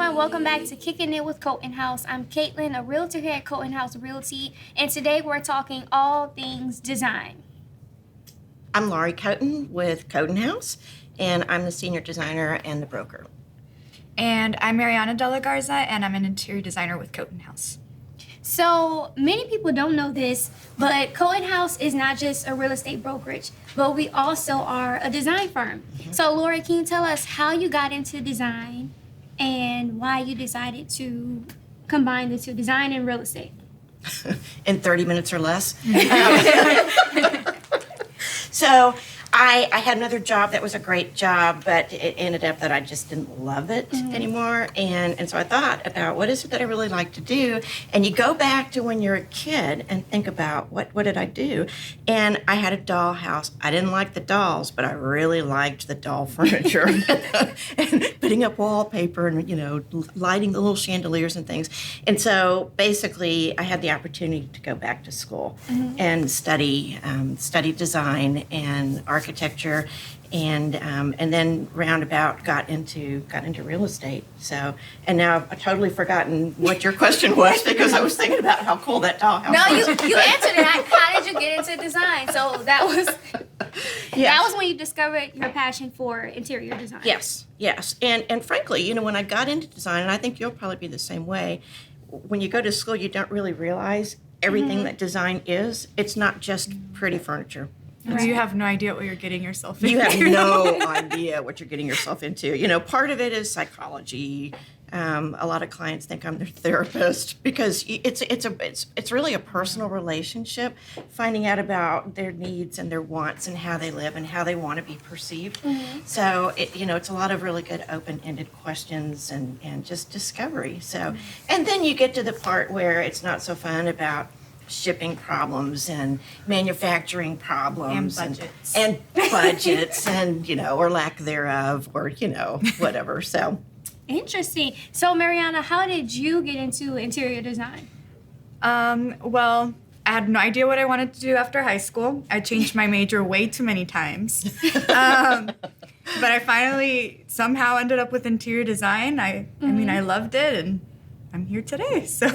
everyone. Welcome back to Kicking It with Colton House. I'm Caitlin, a realtor here at Colton House Realty, and today we're talking all things design. I'm Laurie Coton with Coton House, and I'm the senior designer and the broker. And I'm Mariana De La Garza, and I'm an interior designer with Coton House. So many people don't know this, but Coton House is not just a real estate brokerage, but we also are a design firm. Mm-hmm. So Laurie, can you tell us how you got into design and why you decided to combine the two, design and real estate? In 30 minutes or less. So I had another job that was a great job, but it ended up that I just didn't love it anymore. And so I thought about what is it that I really like to do? And you go back to when you're a kid and think about what did I do? And I had a doll house. I didn't like the dolls, but I really liked the doll furniture and putting up wallpaper and, lighting the little chandeliers and things. And so basically I had the opportunity to go back to school and study design and architecture, and then roundabout got into real estate. So, and now I've totally forgotten what your question was because I was thinking about how cool that dollhouse was. No, you answered it. How did you get into design? So that was that was when you discovered your passion for interior design. Yes. And frankly, when I got into design, and I think you'll probably be the same way, when you go to school, you don't really realize everything that design is. It's not just pretty furniture. Right. You have no idea what you're getting yourself into. You have no idea what you're getting yourself into. Part of it is psychology. A lot of clients think I'm their therapist because it's really a personal relationship, finding out about their needs and their wants and how they live and how they want to be perceived. So it's a lot of really good open-ended questions and just discovery. So, and then you get to the part where it's not so fun about shipping problems and manufacturing problems and budgets and or lack thereof or whatever. So interesting. So Mariana, how did you get into interior design? Well, I had no idea what I wanted to do after high school. I changed my major way too many times. But I finally somehow ended up with interior design. I mean, I loved it, and I'm here today, so.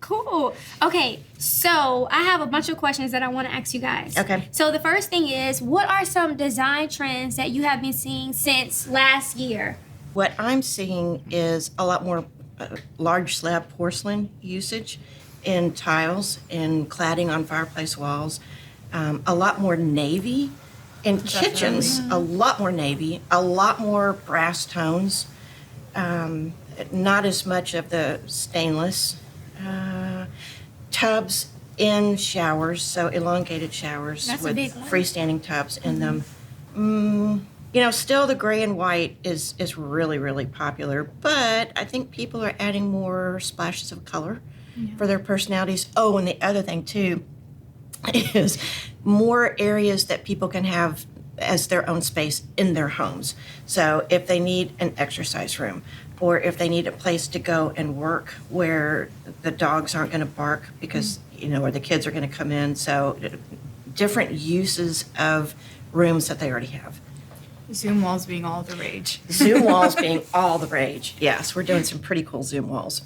Cool. Okay, so I have a bunch of questions that I want to ask you guys. Okay. So the first thing is, what are some design trends that you have been seeing since last year? What I'm seeing is a lot more large slab porcelain usage in tiles, in cladding on fireplace walls, a lot more navy in kitchens, a lot more navy, a lot more brass tones, not as much of the stainless. Tubs in showers, so elongated showers. That's with a big one. Freestanding tubs in them. Still the gray and white is really, really popular, but I think people are adding more splashes of color for their personalities. Oh, and the other thing too is more areas that people can have as their own space in their homes. So if they need an exercise room, or if they need a place to go and work where the dogs aren't going to bark because, or the kids are going to come in. So different uses of rooms that they already have. Zoom walls being all the rage. Zoom walls being all the rage. Yes, we're doing some pretty cool Zoom walls.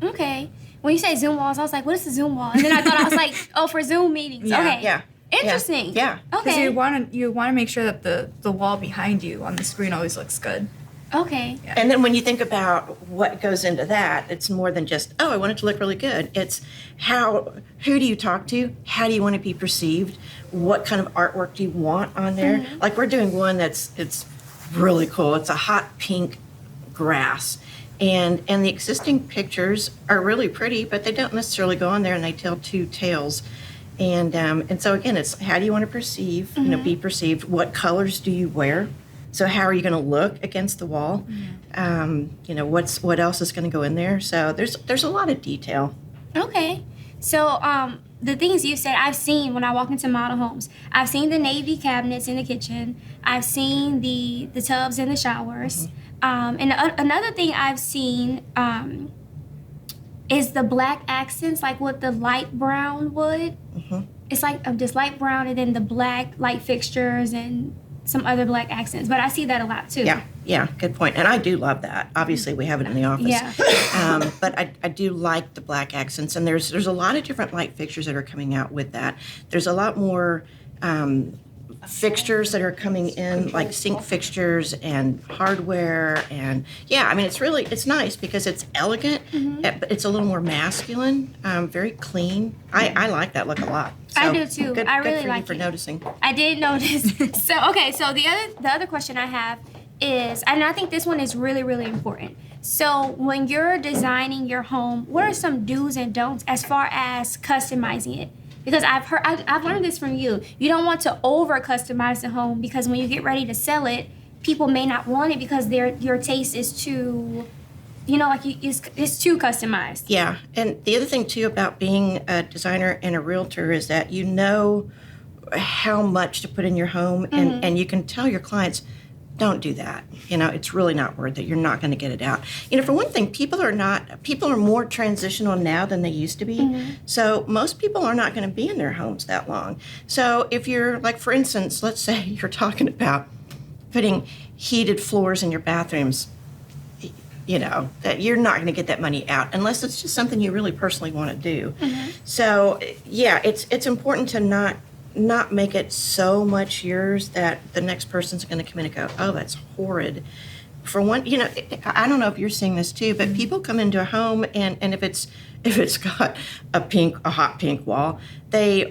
Okay. When you say Zoom walls, I was like, what is a Zoom wall? And then I thought I was like, oh, for Zoom meetings. Yeah. Okay. Yeah. Interesting. Yeah. Okay. Because you want to make sure that the wall behind you on the screen always looks good. Okay. Yeah. And then when you think about what goes into that, it's more than just, oh, I want it to look really good. It's who do you talk to? How do you want to be perceived? What kind of artwork do you want on there? Like we're doing one it's really cool. It's a hot pink grass. And the existing pictures are really pretty, but they don't necessarily go on there and they tell two tales. And so again, it's how do you want to perceive, be perceived? What colors do you wear? So how are you going to look against the wall? What else is going to go in there? So there's a lot of detail. Okay. So the things you said, I've seen when I walk into model homes. I've seen the navy cabinets in the kitchen. I've seen the tubs in the showers. And another thing I've seen is the black accents, like with the light brown wood. It's like this light brown and then the black light fixtures and some other black accents, but I see that a lot too. Yeah, good point. And I do love that. Obviously, we have it in the office. Yeah. But I do like the black accents, and there's a lot of different light fixtures that are coming out with that. There's a lot more fixtures that are coming in, like sink fixtures and hardware, and yeah, I mean it's nice because it's elegant, but it's a little more masculine, very clean. I like that look a lot. So, I do too. Good, I good really for like you for it. noticing. I did notice. So the other question I have is, and I think this one is really, really important. So when you're designing your home, what are some do's and don'ts as far as customizing it? Because I've learned this from you. You don't want to over customize the home, because when you get ready to sell it, people may not want it because your taste is too, it's too customized. Yeah, and the other thing too about being a designer and a realtor is that you know how much to put in your home, and you can tell your clients, don't do that. It's really not worth it. You're not going to get it out. For one thing, people are more transitional now than they used to be. So most people are not going to be in their homes that long. So if you're, like, for instance, let's say you're talking about putting heated floors in your bathrooms, that you're not going to get that money out unless it's just something you really personally want to do. So yeah, it's important to not make it so much yours that the next person's going to come in and go, oh, that's horrid. For one, I don't know if you're seeing this too, but people come into a home and if it's got a hot pink wall,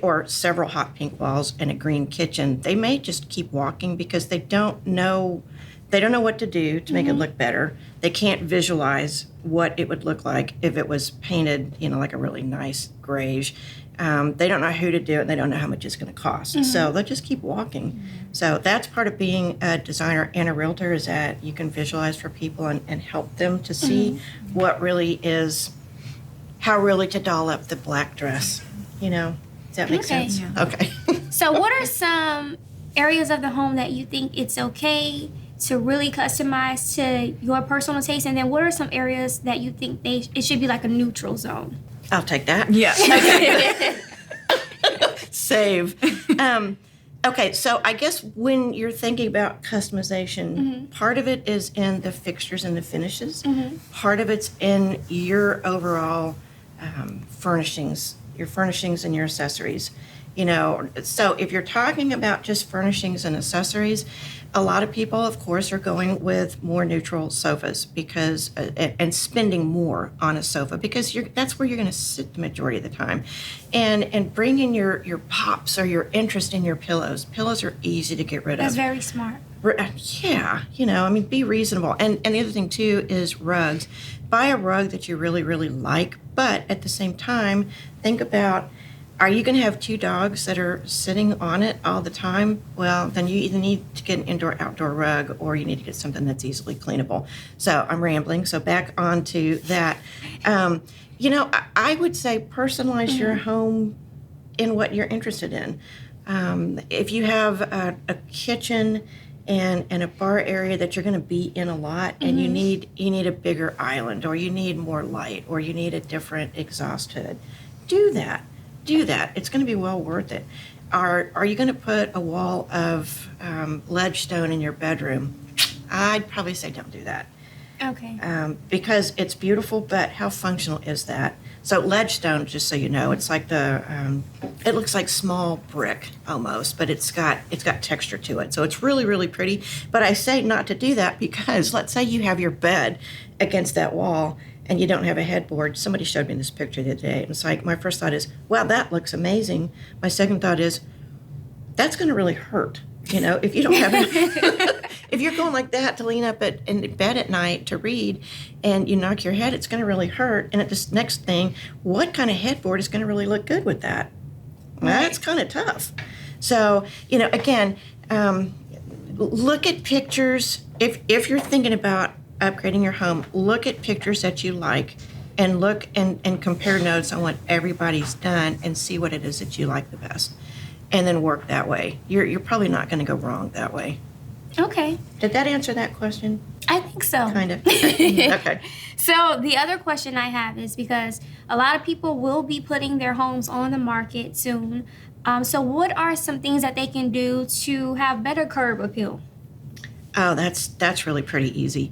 or several hot pink walls and a green kitchen, they may just keep walking because they don't know what to do to make it look better. They can't visualize what it would look like if it was painted, like a really nice grayish. They don't know who to do it, and they don't know how much it's going to cost. So they'll just keep walking. So that's part of being a designer and a realtor, is that you can visualize for people and help them to see what really is, how really to doll up the black dress. Does that make Okay. sense? Yeah. Okay. So what are some areas of the home that you think it's okay to really customize to your personal taste? And then what are some areas that you think it should be like a neutral zone? I'll take that. Yeah. Save. Okay, so I guess when you're thinking about customization, part of it is in the fixtures and the finishes. Part of it's in your overall furnishings, your furnishings and your accessories. So if you're talking about just furnishings and accessories, a lot of people, of course, are going with more neutral sofas because and spending more on a sofa because that's where you're going to sit the majority of the time, and bring in your pops or your interest in your pillows. Pillows are easy to get rid That's of. very smart. Yeah, be reasonable. And the other thing too is rugs. Buy a rug that you really, really like, but at the same time, think about, are you going to have two dogs that are sitting on it all the time? Well, then you either need to get an indoor-outdoor rug, or you need to get something that's easily cleanable. So I'm rambling. So back onto that. I would say personalize your home in what you're interested in. If you have a kitchen and a bar area that you're going to be in a lot, and you need a bigger island, or you need more light, or you need a different exhaust hood, do that. It's going to be well worth it. Are you going to put a wall of ledge stone in your bedroom? I'd probably say don't do that. Okay. Because it's beautiful, but how functional is that? So ledge stone, just so you know, it's like it looks like small brick almost, but it's got texture to it. So it's really, really pretty. But I say not to do that because let's say you have your bed against that wall and you don't have a headboard. Somebody showed me this picture the other day. And it's like, my first thought is, wow, that looks amazing. My second thought is, that's going to really hurt. If you don't have if you're going like that to lean up in bed at night to read and you knock your head, it's going to really hurt. And at this next thing, what kind of headboard is going to really look good with that? Well, that's kind of tough. So, again, look at pictures. If you're thinking about upgrading your home, look at pictures that you like and look and compare notes on what everybody's done and see what it is that you like the best. And then work that way. You're probably not going to go wrong that way. Okay. Did that answer that question? I think so. Kind of. Okay. So the other question I have is, because a lot of people will be putting their homes on the market soon, So what are some things that they can do to have better curb appeal? Oh, that's really pretty easy.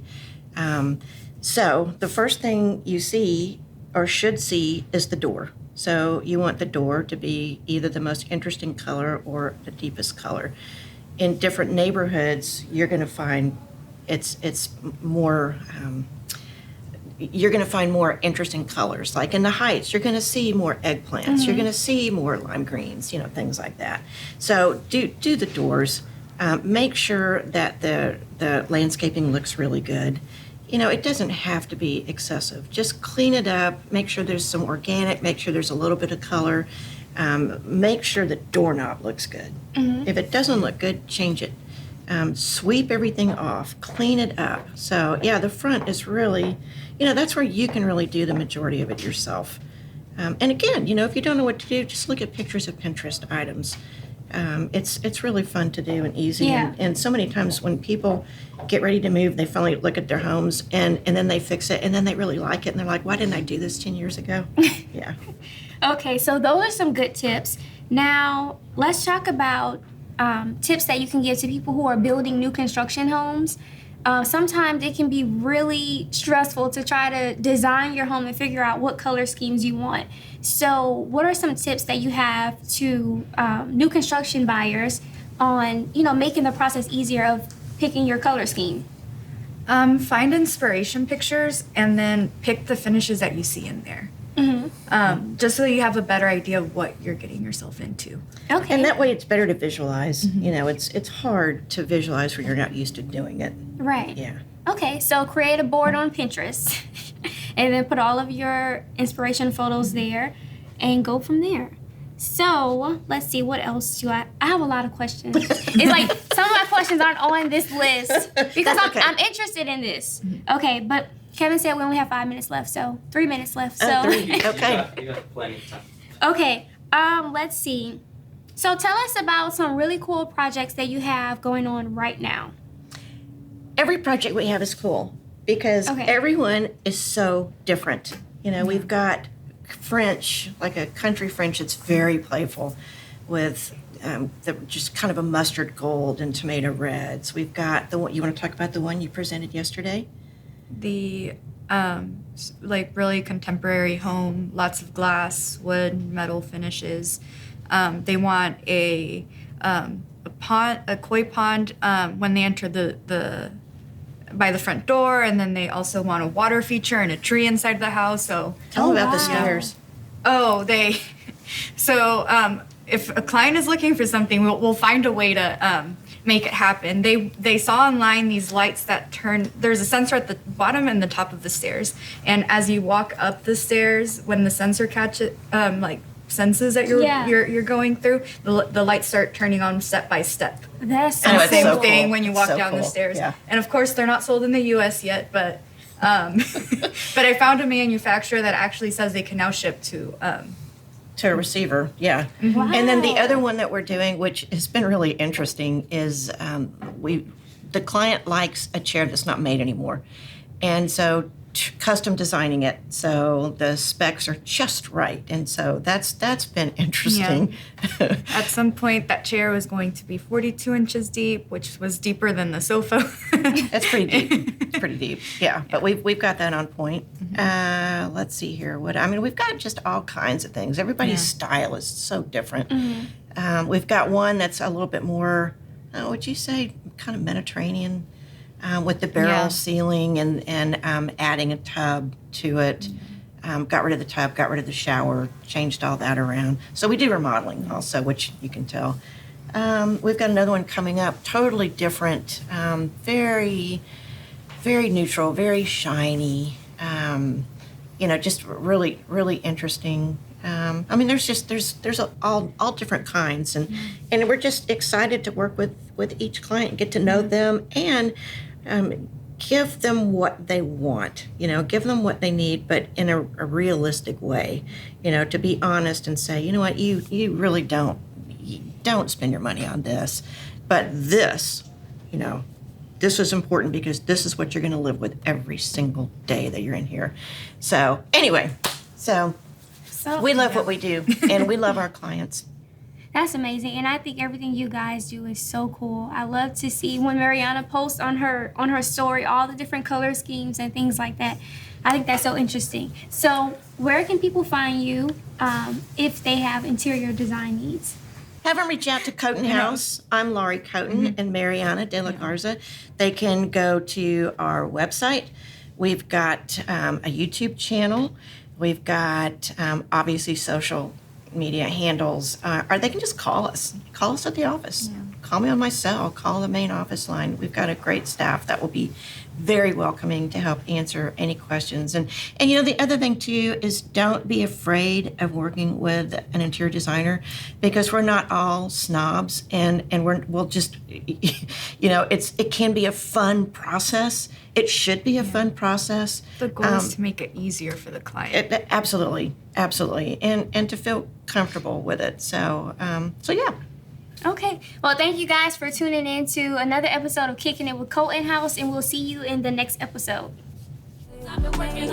So the first thing you see or should see is the door. So you want the door to be either the most interesting color or the deepest color. In different neighborhoods, you're going to find it's more. You're going to find more interesting colors. Like in the Heights, you're going to see more eggplants. You're going to see more lime greens, things like that. So do the doors. Make sure that the landscaping looks really good. It doesn't have to be excessive. Just clean it up. Make sure there's some organic. Make sure there's a little bit of color. Make sure the doorknob looks good. If it doesn't look good, change it. Sweep everything off. Clean it up. So yeah, the front is really, that's where you can really do the majority of it yourself. And again, if you don't know what to do, just look at pictures of Pinterest items. It's really fun to do and easy. Yeah. And so many times when people get ready to move, they finally look at their homes and then they fix it and then they really like it and they're like, why didn't I do this 10 years ago? Yeah. Okay, so those are some good tips. Now, let's talk about tips that you can give to people who are building new construction homes. Sometimes it can be really stressful to try to design your home and figure out what color schemes you want. So what are some tips that you have to new construction buyers on, making the process easier of picking your color scheme? Find inspiration pictures and then pick the finishes that you see in there. Just so you have a better idea of what you're getting yourself into. Okay. And that way it's better to visualize. It's hard to visualize when you're not used to doing it. Right. Yeah. Okay, so create a board on Pinterest and then put all of your inspiration photos there and go from there. So let's see, what else do I have a lot of questions. It's like some of my questions aren't on this list because That's okay. I'm interested in this. Okay, but Kevin said we only have 5 minutes left, so 3 minutes left. So Oh, 3. Okay. You got plenty of time. okay, let's see. So tell us about some really cool projects that you have going on right now. Every project we have is cool because Okay. everyone is so different. We've got French, like a country French, it's very playful with just kind of a mustard gold and tomato reds. We've got the one, you want to talk about the one you presented yesterday? The like really contemporary home, lots of glass, wood, metal finishes. They want a pond, a koi pond when they enter the by the front door, and then they also want a water feature and a tree inside the house. So Tell them about the wow. stairs. so if a client is looking for something, we'll find a way to make it happen. They saw online these lights that turn. There's a sensor at the bottom and the top of the stairs, and as you walk up the stairs, when the sensor catches senses that Yeah. you're going through, the lights start turning on step by step. That's so I know, it's Same so thing cool. when you It's walk so down the cool. stairs. Yeah. And of course, they're not sold in the U.S. yet, but but I found a manufacturer that actually says they can now ship to. To a receiver, yeah. Wow. And then the other one that we're doing, which has been really interesting, is the client likes a chair that's not made anymore, and so custom designing it so the specs are just right, and so that's been interesting. At some point, that chair was going to be 42 inches deep, which was deeper than the sofa. That's pretty deep. It's pretty deep. Yeah, but we've got that on point. Let's see here. We've got just all kinds of things. Everybody's style is so different. We've got one that's a little bit more, would you say, kind of Mediterranean, with the barrel Yeah. ceiling and adding a tub to it. Got rid of the tub, got rid of the shower, changed all that around. So we do remodeling also, which you can tell. We've got another one coming up, totally different, very, very neutral, very shiny. Just really, really interesting. There's all different kinds, and we're just excited to work with each client, get to know them, and give them what they want. Give them what they need, but in a realistic way. To be honest and say, you know what, you really don't spend your money on this, but this, this is important because this is what you're going to live with every single day that you're in here. So anyway, so we love what we do, and we love our clients. That's amazing, and I think everything you guys do is so cool. I love to see when Mariana posts on her story all the different color schemes and things like that. I think that's so interesting. So, where can people find you if they have interior design needs? Have them reach out to Coton House. I'm Laurie Coton and Mariana De La Garza. They can go to our website. We've got a YouTube channel. We've got obviously social media handles, or they can just call us. Call us at the office. Yeah. Call me on my cell. Call the main office line. We've got a great staff that will be very welcoming to help answer any questions. And the other thing too is don't be afraid of working with an interior designer, because we're not all snobs, and we'll just it can be a fun process. It should be a fun process. The goal is to make it easier for the client. Absolutely, and to feel comfortable with it. So yeah. Okay. Well, thank you guys for tuning in to another episode of Kicking It with Coton House, and we'll see you in the next episode. I've been working